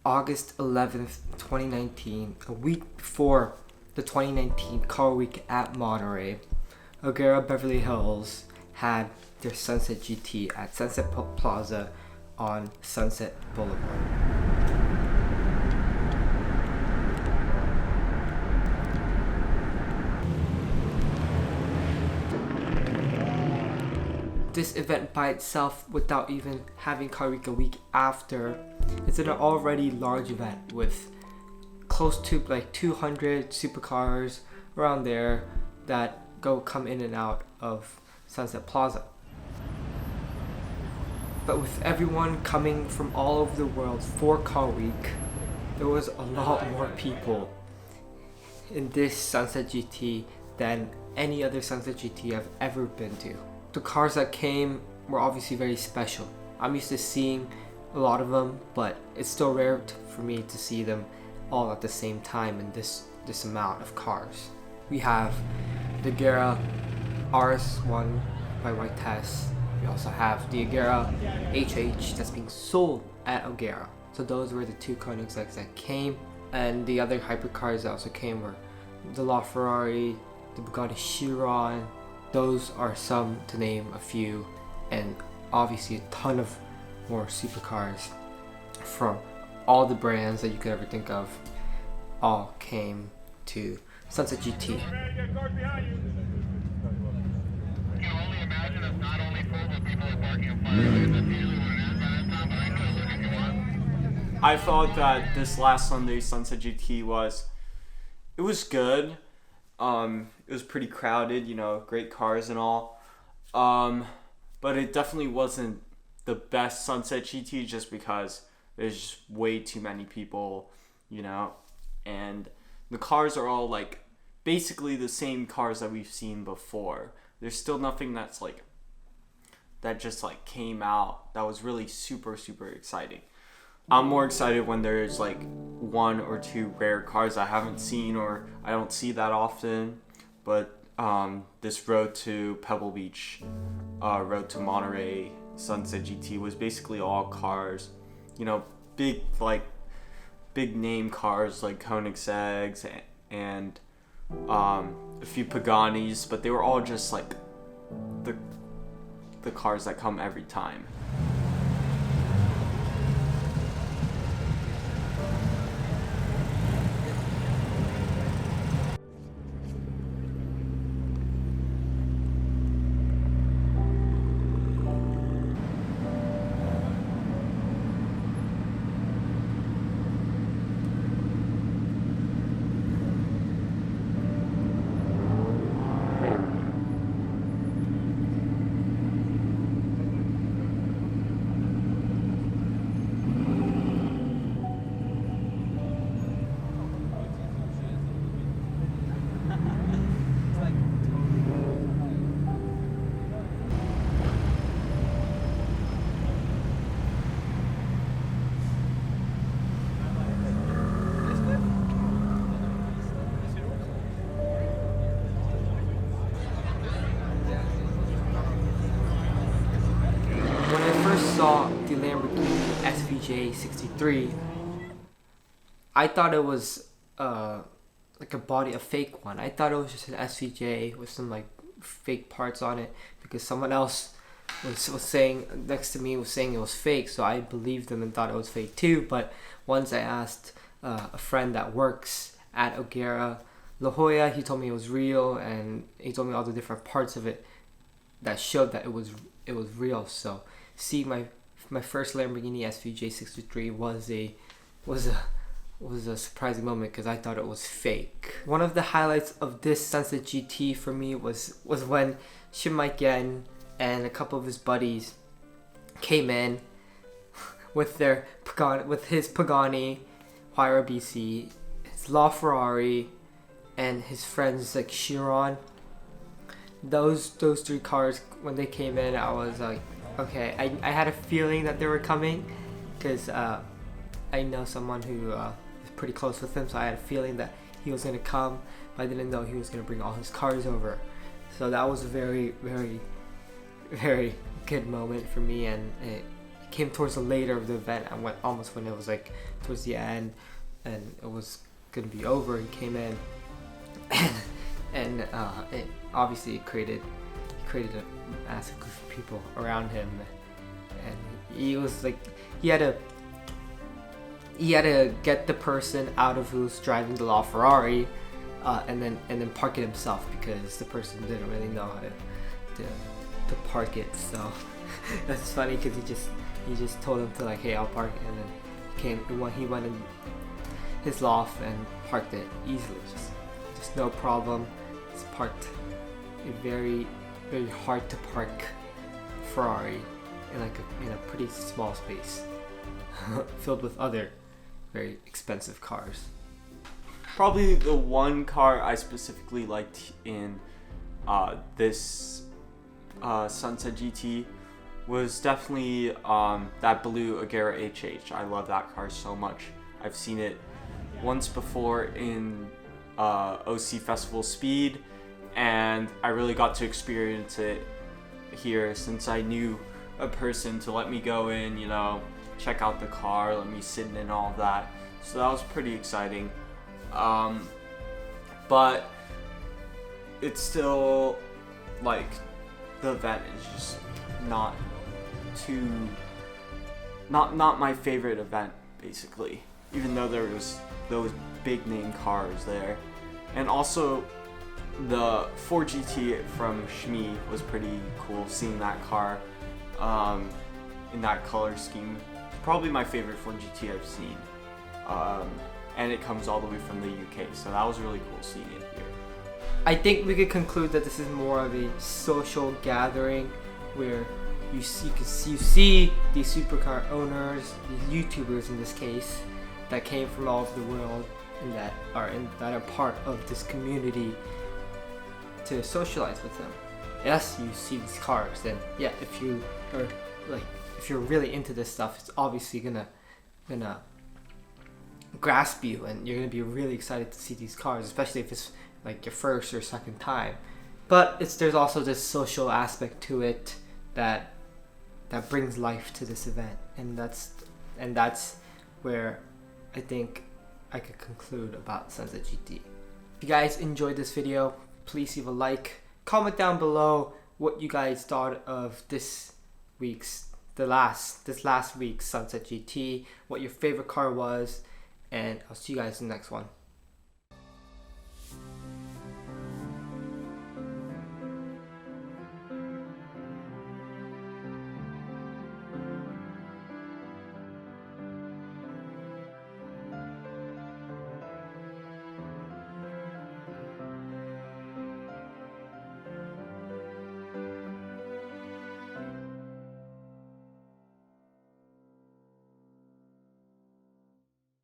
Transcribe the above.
August 11th, 2019, a week before the 2019 Car Week at Monterey, O'Gara Beverly Hills had their Sunset GT at Sunset Plaza on Sunset Boulevard. This event by itself, without even having Car Week a week after, is an already large event with close to like 200 supercars around there that come in and out of Sunset Plaza. But with everyone coming from all over the world for Car Week, there was a lot more people in this Sunset GT than any other Sunset GT I've ever been to. The cars that came were obviously very special. I'm used to seeing a lot of them, but it's still rare for me to see them all at the same time in this amount of cars. We have the O'Gara RS1 by White Test. We also have the O'Gara HH that's being sold at O'Gara. So those were the two Koenigseggs that came, and the other hypercars that also came were the LaFerrari, the Bugatti Chiron. Those are some, to name a few, and obviously a ton of more supercars from all the brands that you could ever think of all came to Sunset GT. I thought that this last Sunday Sunset GT was good. It was pretty crowded, great cars and all. But it definitely wasn't the best Sunset GT just because there's just way too many people, and the cars are all like basically the same cars that we've seen before. There's still nothing that just came out that was really super, super exciting. I'm more excited when there's like one or two rare cars I haven't seen or I don't see that often. But this Road to Pebble Beach, Road to Monterey Sunset GT was basically all cars, big name cars like Koenigsegg's and a few Paganis, but they were all just like the cars that come every time. Saw the Lamborghini SVJ63, I thought it was like a fake one. I thought it was just an SVJ with some like fake parts on it because someone else was saying next to me was saying it was fake, so I believed them and thought it was fake too. But once I asked a friend that works at O'Gara La Jolla, he told me it was real, and he told me all the different parts of it that showed that it was real. So see, my first Lamborghini SVJ63 was a surprising moment because I thought it was fake. One of the highlights of this Sunset GT for me was when Shimaiken and a couple of his buddies came in with his Pagani Huayra BC, his LaFerrari, and his friends like Chiron. Those three cars, when they came in, I was like, okay, I had a feeling that they were coming because I know someone who is pretty close with him, so I had a feeling that he was going to come, but I didn't know he was going to bring all his cars over. So that was a very, very, very good moment for me, and it came towards the later of the event. I went almost when it was like towards the end, and it was gonna be over. He came in, and it obviously created a massive group of people around him, and he was like he had to get the person out of who's driving the LaFerrari, and then park it himself because the person didn't really know how to park it. So that's funny because he just told him to like, hey, I'll park it, and then he went in his loft and parked it easily, just no problem. It's parked a very hard to park Ferrari in a pretty small space filled with other very expensive cars. Probably the one car I specifically liked in this Sunset GT was definitely that blue Agera HH. I love that car so much. I've seen it once before in OC Festival Speed, and I really got to experience it here since I knew a person to let me go in, you know, check out the car, let me sit in and all of that. So that was pretty exciting. But it's still like the event is just not my favorite event, basically, even though there was those big name cars there. And also the 4GT from Shmi was pretty cool, seeing that car in that color scheme. Probably my favorite 4GT I've seen, and it comes all the way from the UK, so that was really cool seeing it here. I think we could conclude that this is more of a social gathering where you see these supercar owners, these YouTubers in this case, that came from all over the world and that are part of this community to socialize with them. Yes, you see these cars, then yeah, if you're really into this stuff, it's obviously gonna grasp you, and you're gonna be really excited to see these cars, especially if it's like your first or second time. But there's also this social aspect to it that brings life to this event, and that's where I think I could conclude about Sunset GT. If you guys enjoyed this video, please leave a like, comment down below what you guys thought of this last week's Sunset GT, what your favorite car was, and I'll see you guys in the next one.